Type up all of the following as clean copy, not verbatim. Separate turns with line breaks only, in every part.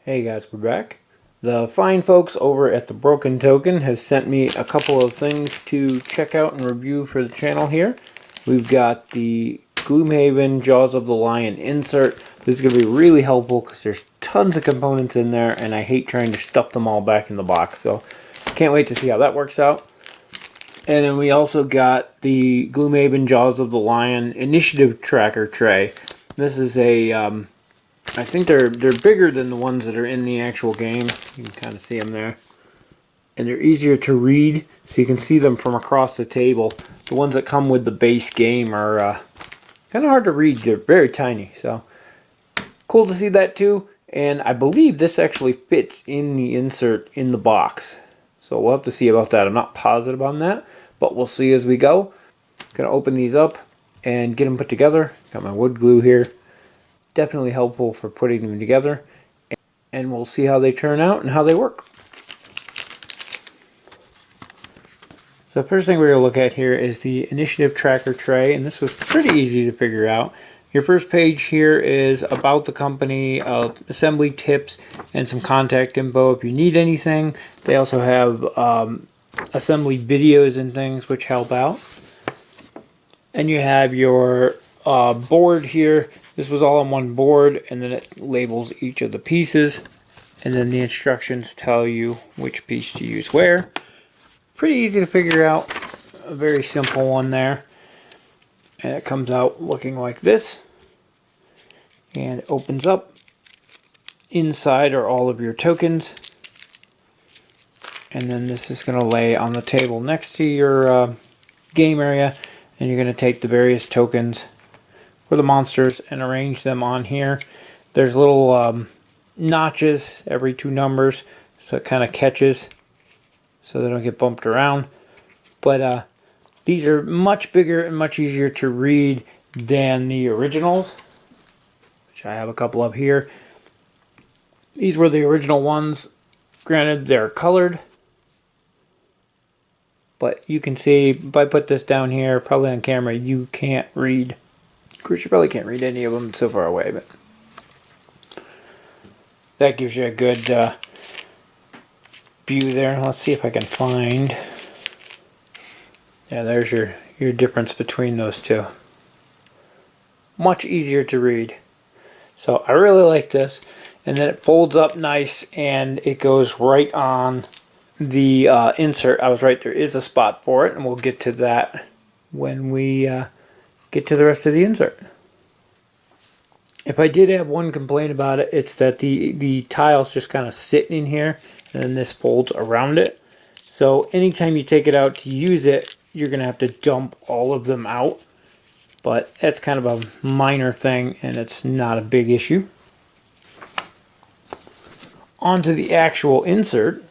Hey guys, we're back. The fine folks over at the Broken Token have sent me a couple of things to check out and review for the channel here. We've got the Gloomhaven Jaws of the Lion insert. This is going to be really helpful because there's tons of components in there and I hate trying to stuff them all back in the box. So can't wait to see how that works out. And then we also got the Gloomhaven Jaws of the Lion initiative tracker tray. This is a I think they're bigger than the ones that are in the actual game. You can kind of see them there. And they're easier to read, so you can see them from across the table. The ones that come with the base game are kind of hard to read. They're very tiny, so cool to see that too. And I believe this actually fits in the insert in the box. So we'll have to see about that. I'm not positive on that, but we'll see as we go. Gonna open these up and get them put together. Got my wood glue here. Definitely helpful for putting them together, and we'll see how they turn out and how they work. So the first thing we're going to look at here is the initiative tracker tray, and this was pretty easy to figure out. Your first page here is about the company, assembly tips, and some contact info if you need anything. They also have assembly videos and things which help out. And you have your board here. This was all on one board, and then it labels each of the pieces, and then the instructions tell you which piece to use where. Pretty easy to figure out. A very simple one there. And it comes out looking like this. And it opens up. Inside are all of your tokens. And then this is going to lay on the table next to your game area. And you're going to take the various tokens for the monsters and arrange them on here. There's little notches every 2 numbers, so it kind of catches so they don't get bumped around. But these are much bigger and much easier to read than the originals, which I have a couple of here. These were the original ones. Granted, they're colored, but you can see if I put this down here, probably on camera, you can't read. Of course, you probably can't read any of them so far away, but that gives you a good view there. Let's see if I can find. Yeah, there's your difference between those two. Much easier to read. So I really like this. And then it folds up nice and it goes right on the insert. I was right, there is a spot for it, and we'll get to that when we get to the rest of the insert. If I did have one complaint about it, it's that the tiles just kind of sit in here, and then this folds around it. So anytime you take it out to use it, you're going to have to dump all of them out. But that's kind of a minor thing, and it's not a big issue. Onto the actual insert.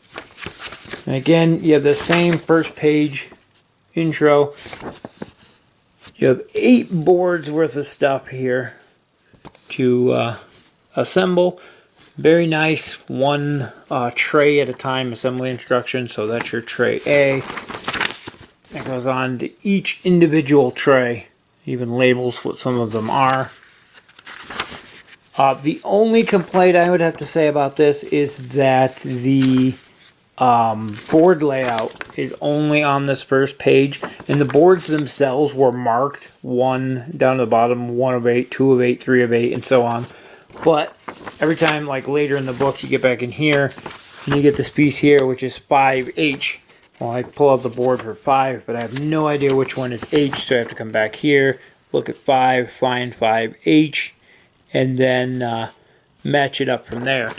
And again, you have the same first page intro. You have 8 boards worth of stuff here to assemble. Very nice, one tray at a time assembly instructions. So that's your tray A. That goes on to each individual tray. Even labels what some of them are. The only complaint I would have to say about this is that the board layout is only on this first page, and the boards themselves were marked 1 down to the bottom, 1 of 8, 2 of 8, 3 of 8, and so on. But every time, like later in the book, you get back in here and you get this piece here, which is 5H. Well, I pull out the board for 5, but I have no idea which one is H, so I have to come back here, look at 5, find 5H, and then match it up from there.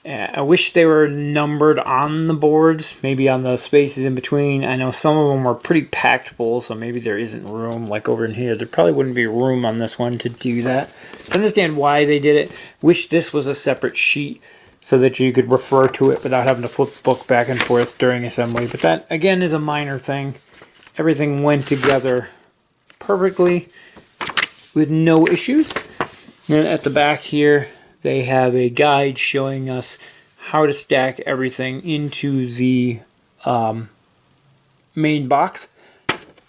I wish they were numbered on the boards, maybe on the spaces in between. I know some of them were pretty packed full, so maybe there isn't room. Like over in here, there probably wouldn't be room on this one to do that. I understand why they did it. Wish this was a separate sheet so that you could refer to it without having to flip the book back and forth during assembly. But that, again, is a minor thing. Everything went together perfectly with no issues. And at the back here, they have a guide showing us how to stack everything into the main box.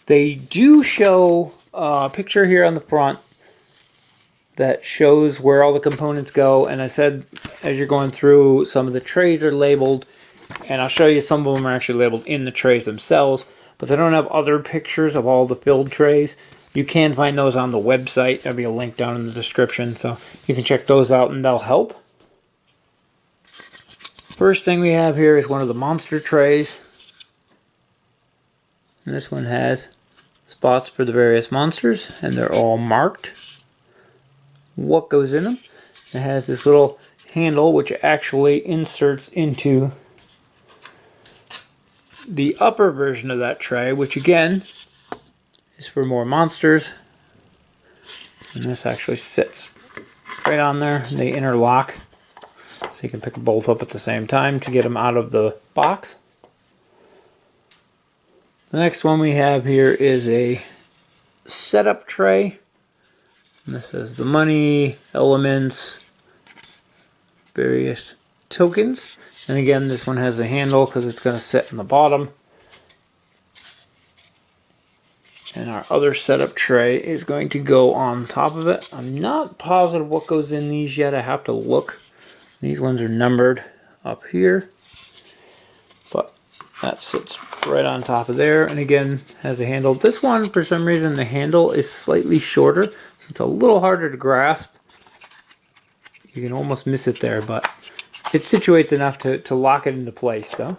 They do show a picture here on the front that shows where all the components go. And I said, as you're going through, some of the trays are labeled, and I'll show you some of them are actually labeled in the trays themselves, but they don't have other pictures of all the filled trays. You can find those on the website. There'll be a link down in the description, so you can check those out and that'll help. First thing we have here is one of the monster trays. And this one has spots for the various monsters, and they're all marked what goes in them. It has this little handle which actually inserts into the upper version of that tray, which again is for more monsters. And this actually sits right on there, and they interlock, so you can pick them both up at the same time to get them out of the box. The next one we have here is a setup tray. And this has the money, elements, various tokens. And again, this one has a handle because it's going to sit in the bottom. And our other setup tray is going to go on top of it. I'm not positive what goes in these yet. I have to look. These ones are numbered up here. But that sits right on top of there. And again, has a handle. This one, for some reason, the handle is slightly shorter. So it's a little harder to grasp. You can almost miss it there, but it situates enough to lock it into place, though.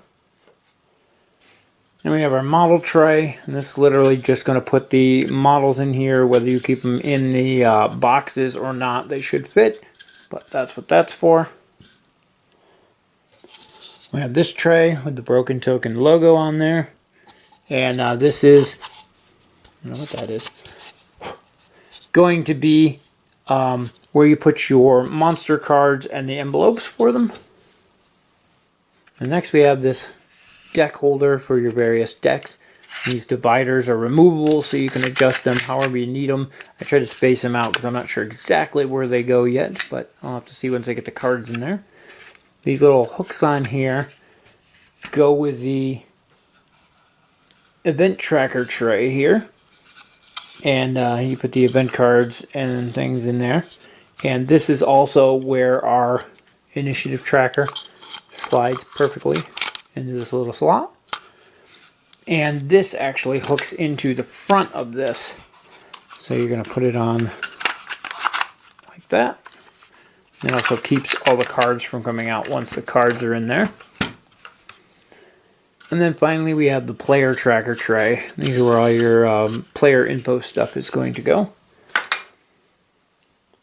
And we have our model tray, and this is literally just going to put the models in here. Whether you keep them in the boxes or not, they should fit, but that's what that's for. We have this tray with the Broken Token logo on there, and this is, I don't know what that is, going to be where you put your monster cards and the envelopes for them. And next we have this deck holder for your various decks. These dividers are removable, so you can adjust them however you need them. I try to space them out because I'm not sure exactly where they go yet, but I'll have to see once I get the cards in there. These little hooks on here go with the event tracker tray here. And you put the event cards and things in there. And this is also where our initiative tracker slides perfectly into this little slot. And this actually hooks into the front of this. So you're going to put it on like that. It also keeps all the cards from coming out once the cards are in there. And then finally we have the player tracker tray. These are where all your player info stuff is going to go.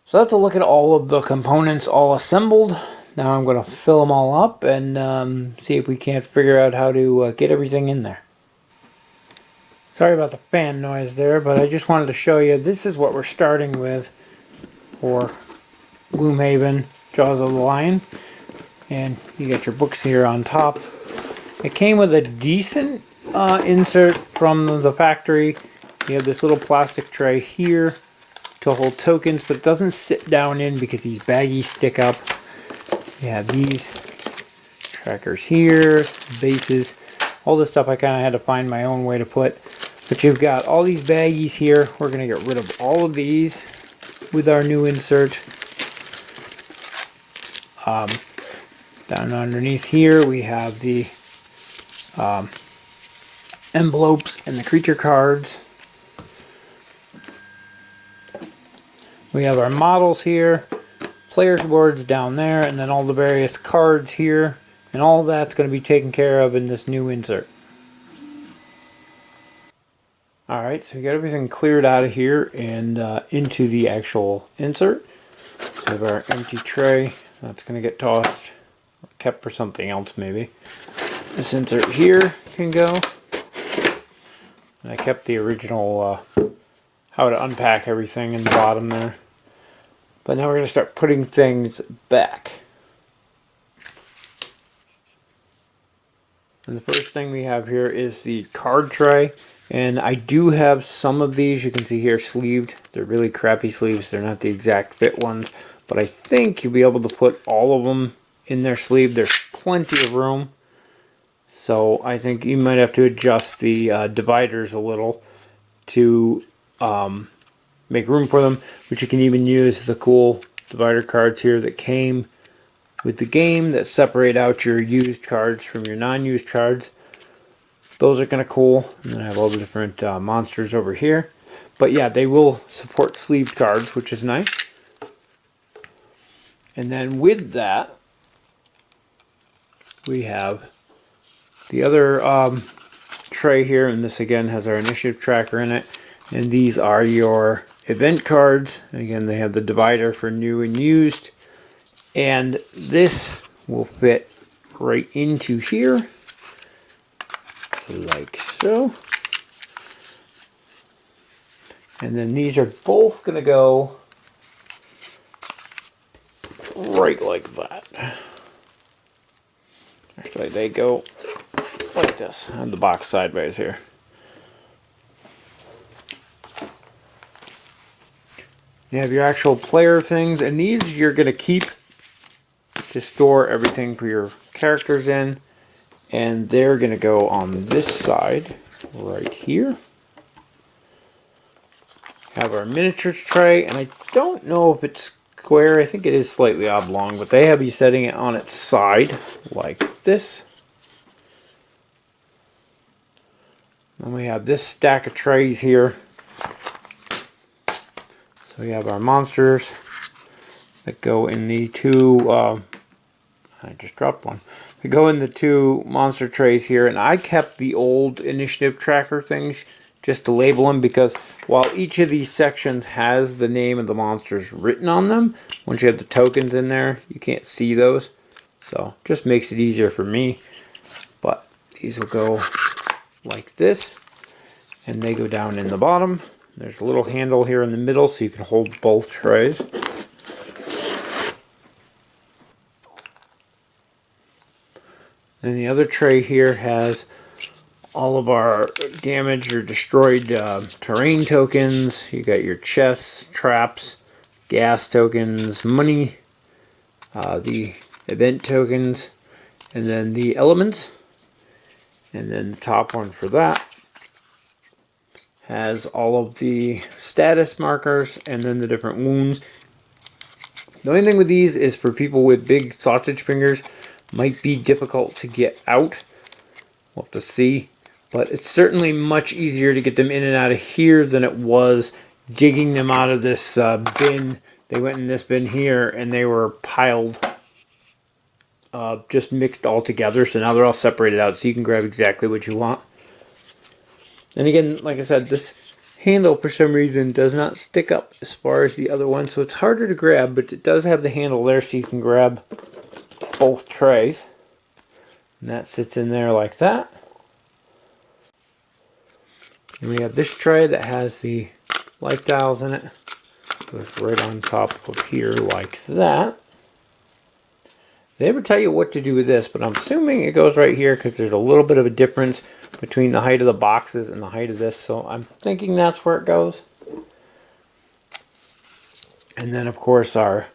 So that's a look at all of the components all assembled. Now I'm going to fill them all up and see if we can't figure out how to get everything in there. Sorry about the fan noise there, but I just wanted to show you this is what we're starting with for Gloomhaven, Jaws of the Lion. And you got your books here on top. It came with a decent insert from the factory. You have this little plastic tray here to hold tokens, but it doesn't sit down in because these baggies stick up. You have these trackers here, bases, all this stuff I kind of had to find my own way to put. But you've got all these baggies here. We're going to get rid of all of these with our new insert. Down underneath here we have the envelopes and the creature cards. We have our models here, players boards down there, and then all the various cards here, and all that's going to be taken care of in this new insert. Alright, so we got everything cleared out of here and into the actual insert. So we have our empty tray. That's going to get tossed, or kept for something else maybe. This insert here can go. And I kept the original how to unpack everything in the bottom there. But now we're going to start putting things back. And the first thing we have here is the card tray. And I do have some of these, you can see here, sleeved. They're really crappy sleeves. They're not the exact fit ones. But I think you'll be able to put all of them in their sleeve. There's plenty of room. So I think you might have to adjust the dividers a little to make room for them. But you can even use the cool divider cards here that came with the game that separate out your used cards from your non-used cards. Those are kind of cool. And then I have all the different monsters over here. But yeah, they will support sleeved cards, which is nice. And then with that, we have the other tray here, and this again has our initiative tracker in it. And these are your event cards. And again, they have the divider for new and used. And this will fit right into here, like so. And then these are both going to go right like that. Actually, they go like this. I have the box sideways here. You have your actual player things, and these you're going to keep to store everything for your characters in. And they're going to go on this side right here. Have our miniatures tray, and I don't know if it's square. I think it is slightly oblong, but they have you setting it on its side like this. And we have this stack of trays here. So we have our monsters that go in the two, I just dropped one. They go in the two monster trays here, and I kept the old initiative tracker things just to label them, because while each of these sections has the name of the monsters written on them, once you have the tokens in there, you can't see those. So just makes it easier for me. But these will go like this, and they go down in the bottom. There's a little handle here in the middle so you can hold both trays. And the other tray here has all of our damaged or destroyed terrain tokens. You got your chests, traps, gas tokens, money, the event tokens, and then the elements. And then the top one for that has all of the status markers and then the different wounds. The only thing with these is for people with big sausage fingers, might be difficult to get out. We'll have to see. But it's certainly much easier to get them in and out of here than it was digging them out of this bin. They went in this bin here and they were piled, just mixed all together. So now they're all separated out so you can grab exactly what you want. And again, like I said, this handle for some reason does not stick up as far as the other one. So it's harder to grab, but it does have the handle there so you can grab both trays. And that sits in there like that. And we have this tray that has the life dials in it. Goes right on top of here like that. They never tell you what to do with this, but I'm assuming it goes right here because there's a little bit of a difference between the height of the boxes and the height of this. So I'm thinking that's where it goes. And then of course our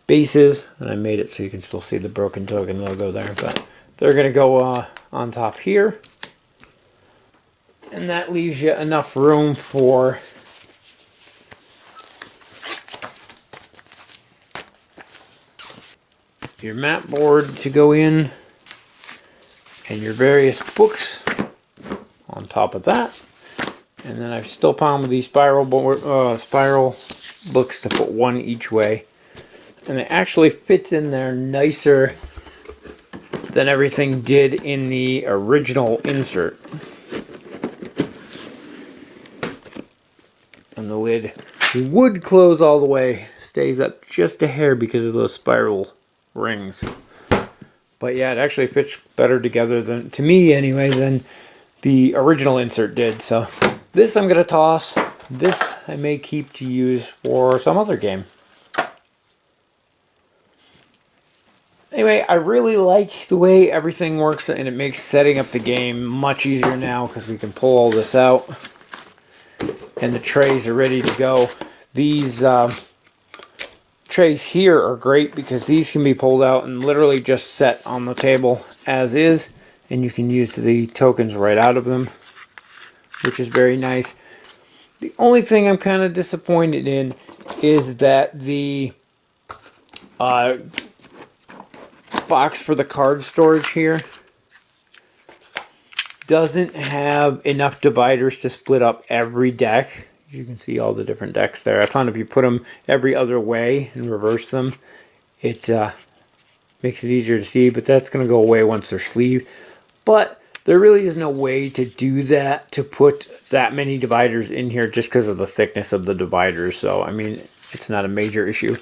bases, and I made it so you can still see the broken token logo there, but they're going to go on top here. And that leaves you enough room for your map board to go in and your various books on top of that. And then I've still found with these spiral books to put one each way. And it actually fits in there nicer than everything did in the original insert. And the lid would close all the way. Stays up just a hair because of those spiral rings. But yeah, it actually fits better together than, to me anyway, than the original insert did. So this I'm going to toss. This I may keep to use for some other game. Anyway, I really like the way everything works, and it makes setting up the game much easier now because we can pull all this out. And the trays are ready to go. These trays here are great because these can be pulled out and literally just set on the table as is. And you can use the tokens right out of them, which is very nice. The only thing I'm kind of disappointed in is that the box for the card storage here doesn't have enough dividers to split up every deck. You can see all the different decks there. I found if you put them every other way and reverse them, it makes it easier to see, but that's going to go away once they're sleeved. But there really is no way to do that, to put that many dividers in here just because of the thickness of the dividers. So, I mean, it's not a major issue.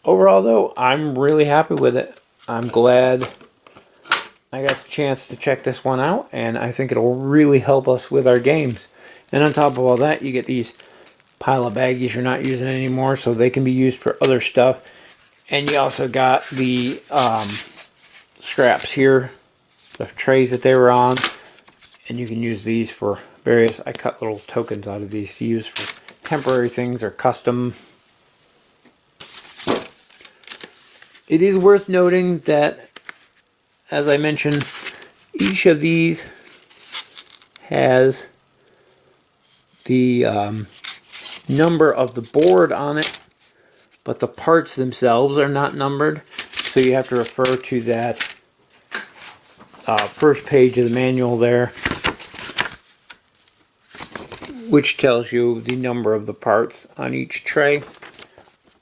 Overall, though, I'm really happy with it. I'm glad I got the chance to check this one out, and I think it'll really help us with our games. And on top of all that, you get these pile of baggies you're not using anymore, so they can be used for other stuff. And you also got the scraps here, the trays that they were on, and you can use these for various. I cut little tokens out of these to use for temporary things or custom. It is worth noting that, as I mentioned, each of these has the number of the board on it, but the parts themselves are not numbered. So you have to refer to that first page of the manual there, which tells you the number of the parts on each tray.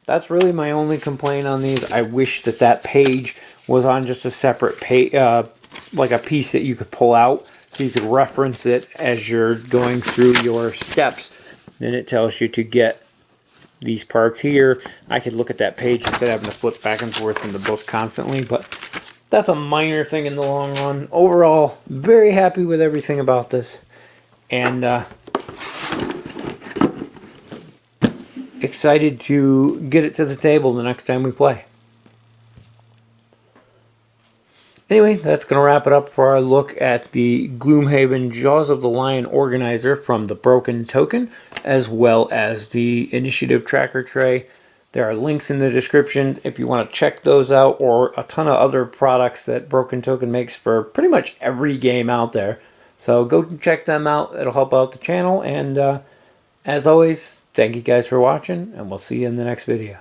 That's really my only complaint on these. I wish that that page was on just a separate page, like a piece that you could pull out so you could reference it as you're going through your steps. Then it tells you to get these parts here. I could look at that page instead of having to flip back and forth in the book constantly, but that's a minor thing in the long run. Overall, very happy with everything about this, and excited to get it to the table the next time we play. Anyway, that's going to wrap it up for our look at the Gloomhaven Jaws of the Lion Organizer from the Broken Token, as well as the Initiative Tracker Tray. There are links in the description if you want to check those out, or a ton of other products that Broken Token makes for pretty much every game out there. So go check them out. It'll help out the channel. And as always, thank you guys for watching, and we'll see you in the next video.